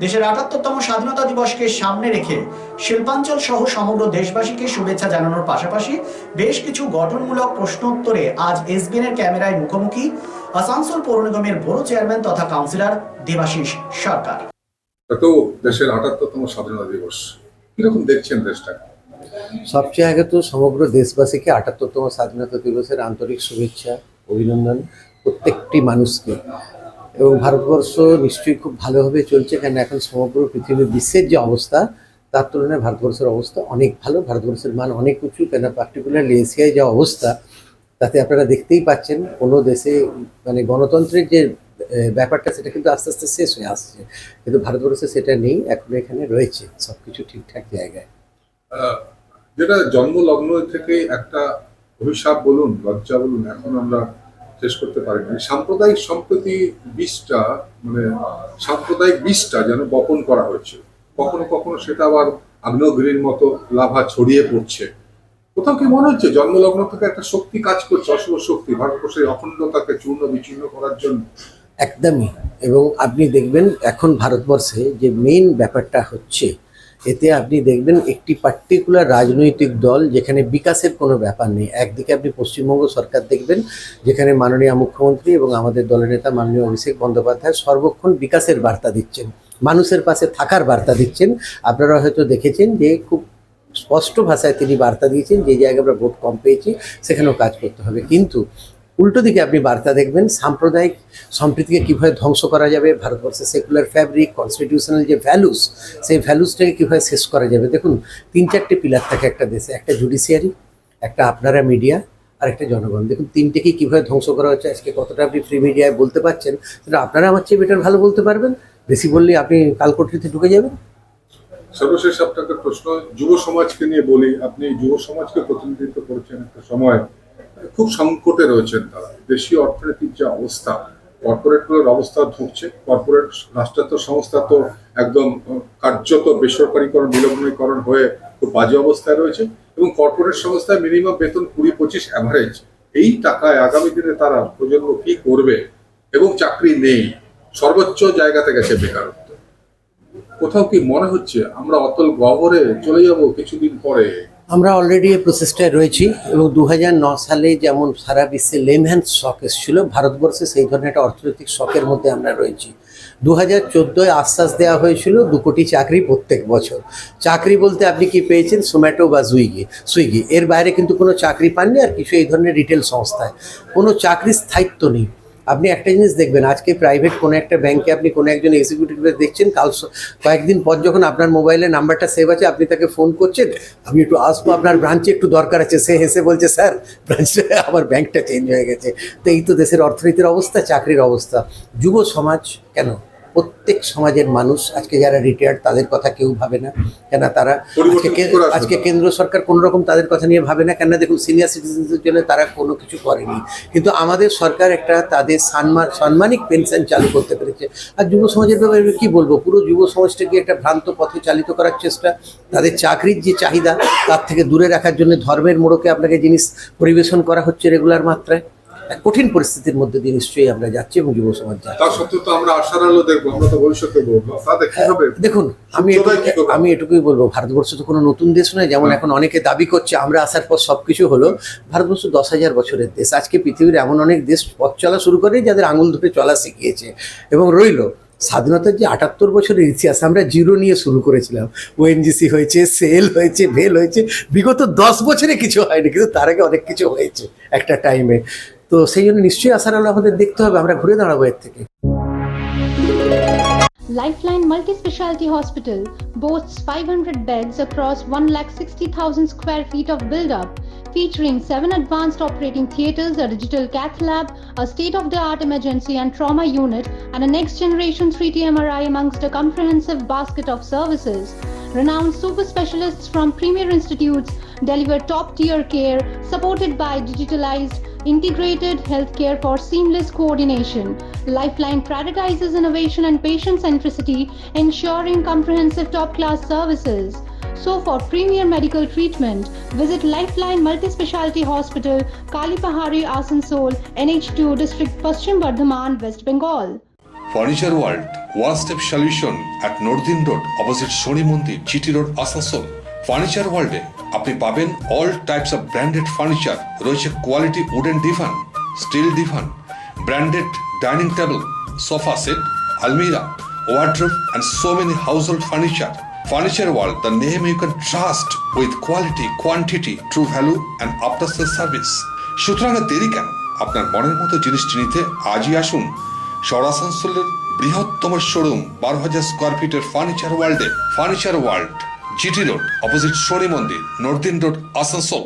দেশের ৭৮তম স্বাধীনতা দিবসকে সামনে রেখে শিল্পাঞ্চল সহ সমগ্র দেশবাসীকে শুভেচ্ছা জানানোর পাশাপাশি বেশ কিছু গঠনমূলক প্রশ্নোত্তরে আজ এসবিএন এর ক্যামেরায় মুখোমুখি আসানসোল পৌর নিগমের বড় চেয়ারম্যান তথা কাউন্সিলর দেবাশিস সরকার। তো দেশের ৭৮তম স্বাধীনতা দিবস কিরকম দেখছেন দেশটাকে? সবচেয়ে আগে তো সমগ্র দেশবাসীকে ৭৮তম স্বাধীনতা দিবসের আন্তরিক শুভেচ্ছা, অভিনন্দন প্রত্যেকটি মানুষকে। এবং ভারতবর্ষ নিশ্চয়ই খুব ভালোভাবে চলছে, কেন এখন সমগ্র পৃথিবীর বিশ্বের যে অবস্থা তার তুলনায় ভারতবর্ষের অবস্থা অনেক ভালো। ভারতবর্ষের মান অনেক উঁচু, কেন পার্টিকুলারলি এশিয়ায় যা অবস্থা তাতে আপনারা দেখতেই পাচ্ছেন কোনো দেশে মানে গণতন্ত্রের যে ব্যাপারটা সেটা কিন্তু আস্তে আস্তে শেষ হয়ে আসছে, কিন্তু ভারতবর্ষে সেটা নেই, এখন এখানে রয়েছে সব কিছু ঠিকঠাক জায়গায়। যেটা জন্মলগ্ন থেকে একটা অভিশাপ বলুন, লজ্জা বলুন, এখন আমরা শেষ করতে পারি না। সাম্প্রদায়িক সম্প্রীতি বীজটা সাম্প্রদায়িক বীজটা যেন বপন করা হয়েছে, কখনো কখনো সেটা আবার আগ্নেয়গিরির মতো লাভা ছড়িয়ে পড়ছে। কোথাও কি মনে হচ্ছে জন্মলগ্ন থেকে একটা শক্তি কাজ করছে, অশুভ শক্তি ভারতবর্ষের অখণ্ডতাকে চূর্ণ বিচূর্ণ করার জন্য? একদমই। এবং আপনি দেখবেন এখন ভারতবর্ষে যে মেইন ব্যাপারটা হচ্ছে, এতে আপনি দেখবেন একটি পার্টিকুলার রাজনৈতিক দল যেখানে বিকাশের কোনো ব্যাপার নেই। একদিকে আপনি পশ্চিমবঙ্গ সরকার দেখবেন, যেখানে মাননীয় মুখ্যমন্ত্রী এবং আমাদের দলের নেতা মাননীয় অভিষেক বন্দ্যোপাধ্যায় সর্বক্ষণ বিকাশের বার্তা দিচ্ছেন, মানুষের পাশে থাকার বার্তা দিচ্ছেন। আপনারা হয়তো দেখেছেন যে খুব স্পষ্ট ভাষায় তিনি বার্তা দিয়েছেন যে জায়গায় আমরা ভোট কম পেয়েছি সেখানেও কাজ করতে হবে। কিন্তু উল্টো দিকে আপনি বার্তা দেখবেন সাম্প্রদায়িক সম্প্রীতিকে কীভাবে ধ্বংস করা যাবে, ভারতবর্ষের সেকুলার ফ্যাব্রিক, কনস্টিটিউশনাল যে ভ্যালুস, সেই ভ্যালুসটাকে কীভাবে শেষ করা যাবে। দেখুন ৩-৪টে পিলার থাকে একটা দেশে, একটা জুডিশিয়ারি, একটা আপনারা মিডিয়া, আর একটা জনগণ। দেখুন তিনটেকেই কীভাবে ধ্বংস করা হচ্ছে। আজকে কতটা আপনি ফ্রি মিডিয়ায় বলতে পারছেন সেটা আপনারা আমার চেয়ে বেটার ভালো বলতে পারবেন। বেশি বললে আপনি কালকোঠরিতে ঢুকে যাবেন। সর্বশেষ আপনাকে প্রশ্ন যুব সমাজকে নিয়ে বলি, আপনি যুব সমাজকে প্রতিনিধিত্ব করেছেন একটা সময়, খুব সংকটে রয়েছেন তারা। দেশীয় অর্থনীতির যে অবস্থা, কর্পোরেটগুলোর অবস্থা ধুঁকছে, কর্পোরেট রাষ্ট্রায়ত্ত সংস্থা তো একদম কার্যত বেসরকারীকরণ নিলগ্নীকরণ হয়ে খুব বাজে অবস্থায় রয়েছে, এবং কর্পোরেট সংস্থায় মিনিমাম বেতন 20-25 অ্যাভারেজ। এই টাকায় আগামী দিনে তারা প্রজন্ম কি করবে? এবং চাকরি নেই, সর্বোচ্চ জায়গাতে গেছে বেকারত্ব। কোথাও কি মনে হচ্ছে আমরা অতল গহ্বরে চলে যাব কিছুদিন পরে? আমরা অলরেডি এই প্রসেসটায় রয়েছি, এবং 2009 সালে যেমন সারা বিশ্বে লেমহ্যান্ড শক এসেছিল, ভারতবর্ষে সেই ধরনের একটা অর্থনৈতিক শকের মধ্যে আমরা রয়েছি। 2014-এ আশ্বাস দেওয়া হয়েছিল 2 কোটি চাকরি প্রত্যেক বছর। চাকরি বলতে আপনি কি পেয়েছেন? জোম্যাটো বা সুইগি, এর বাইরে কিন্তু কোনো চাকরি পাননি। আর কিছু এই ধরনের রিটেল সংস্থায় কোনো চাকরির স্থায়িত্ব নেই। আপনি একটা জিনিস দেখবেন, আজকে প্রাইভেট কোনো একটা ব্যাংকে আপনি কোনো একজন এক্সিকিউটিভকে দেখছেন, কাল কয়েকদিন পর যখন আপনার মোবাইলে নাম্বারটা সেভ আছে, আপনি তাকে ফোন করছেন, আমি একটু আসবো আপনার ব্রাঞ্চে, একটু দরকার আছে, সে হেসে বলছে স্যার ব্রাঞ্চে আমার ব্যাংকটা চেঞ্জ হয়ে গেছে। তো এই তো দেশের অর্থনীতির অবস্থা, চাকরির অবস্থা। যুব সমাজ কেন, প্রত্যেক সমাজের মানুষ আজকে যারা রিটায়ার্ড তাদের কথা কেউ ভাবে না, কেন তারা আজকে কেন্দ্র সরকার কোনো রকম তাদের কথা নিয়ে ভাবে না, কেন দেখুন সিনিয়র সিটিজেনদের জন্য তারা কোনো কিছু করেনি, কিন্তু আমাদের সরকার একটা তাদের সাম্মানিক পেনশন চালু করতে পেরেছে। আর যুব সমাজের ব্যাপারে কী বলবো, পুরো যুব সমাজটাকে একটা ভ্রান্ত পথে চালিত করার চেষ্টা। তাদের চাকরির যে চাহিদা তার থেকে দূরে রাখার জন্য ধর্মের মোড়কে আপনাকে জিনিস পরিবেশন করা হচ্ছে রেগুলার মাত্রায়। কঠিন পরিস্থিতির মধ্যে দিয়ে নিশ্চয়ই আমরা যাচ্ছি এবং যুব সমাজ যাচ্ছে। তার সত্ত্বেও তো আমরা আশার আলো দেখবো, আমরা তো ভবিষ্যতে বলবো, তাতে কি হবে? দেখুন আমি এটুকুই বলবো, ভারতবর্ষ তো কোনো নতুন দেশ নয়। যেমন এখন অনেকে দাবি করছে আমরা আসার পর সবকিছু হলো। ভারতবর্ষ 10,000 বছরের দেশ। আজকে পৃথিবীর এমন অনেক দেশ পথ চলা শুরু করে যাদের আঙুল ধরে চলা শিখিয়েছে। এবং রইল স্বাধীনতার যে 78 বছরের ইতিহাস, আমরা জিরো নিয়ে শুরু করেছিলাম। ওএনজিসি হয়েছে, সেল হয়েছে, ভেল হয়েছে, বিগত 10 বছরে কিছু হয়নি, কিন্তু তার আগে অনেক কিছু হয়েছে একটা টাইমে। তো সেই জন্য নিশ্চয়ই আশার আলো আমাদের দেখতে হবে, আমরা ঘুরে দাঁড়াবো এর থেকে। Lifeline Multi-Speciality Hospital boasts 500 beds across 160,000 square feet of build-up, featuring 7 advanced operating theatres, a digital cath lab, a state-of-the-art emergency and trauma unit, and a next-generation 3D MRI amongst a comprehensive basket of services. Renowned super specialists from premier institutes deliver top-tier care, supported by digitalized integrated healthcare for seamless coordination. Lifeline prioritizes innovation and patient centricity, ensuring comprehensive top-class services. So for premier medical treatment, visit Lifeline Multi-Speciality Hospital, Kalipahari, Asansol, NH2 District, Paschim Bardhaman, West Bengal. Furniture world one-step solution at Nordin Road opposite Shoni Mandir, GT Road, Asansol. Furniture ওয়ার্ল্ডে আপনি পাবেন all types of branded furniture. রয়েছে quality wooden divan, steel divan, branded dining table, sofa set, আলমিরা, wardrobe and so many household furniture. Furniture World, the name you can trust with quality, quantity, true value and after sales service. সুতরাং আর দেরি কেন? আপনার মনের মতো জিনিসটি নিতে আজই আসুন শহর আসানসোলের বৃহত্তম শোরুম 12,000 স্কোয়ার ফিটের ফার্নিচার ওয়ার্ল্ডে। Furniture world, GT road opposite Shani Mandir, northern road, Asansol.